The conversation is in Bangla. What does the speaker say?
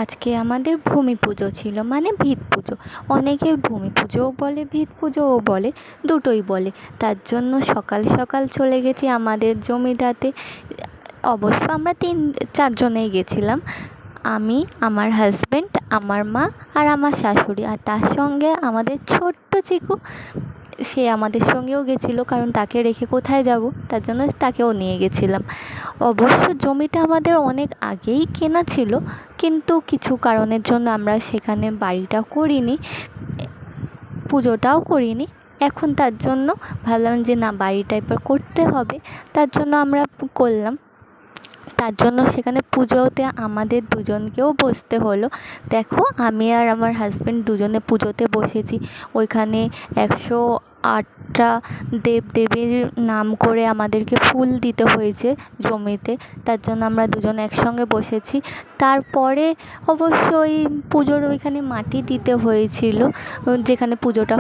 আজকে আমাদের ভূমি পুজো ছিল, মানে ভিত পুজো। অনেকে ভূমি পুজোও বলে, ভিত পুজোও বলে, দুটোই বলে। তার জন্য সকাল সকাল চলে গেছি আমাদের জমিটাতে। অবশ্য আমরা 4জনেই গেছিলাম, আমি, আমার হাজব্যান্ড, আমার মা আর আমার শাশুড়ি, আর তার সঙ্গে আমাদের ছোট্ট চিকু। সে আমাদের সঙ্গেও গেছিলো, কারণ তাকে রেখে কোথায় যাব, তার জন্য তাকেও নিয়ে গেছিলাম। অবশ্য জমিটা আমাদের অনেক আগেই কেনা ছিল, কিন্তু কিছু কারণের জন্য আমরা সেখানে বাড়িটা করিনি, পুজোটাও করিনি। এখন তার জন্য ভাবলাম যে না, বাড়িটা এবার করতে হবে, তার জন্য আমরা করলাম। তার জন্য সেখানে পুজোতে আমাদের দুজনকেও বসতে হলো। দেখো, আমি আর আমার হাজব্যান্ড দুজনে পুজোতে বসেছি। ওইখানে 108টা দেবদেবীর নাম করে আমাদেরকে ফুল দিতে হয়েছে জমিতে, তার জন্য আমরা দুজন একসঙ্গে বসেছি। তারপরে অবশ্যই পুজোর ওইখানে মাটি দিতে হয়েছিল, যেখানে পুজোটা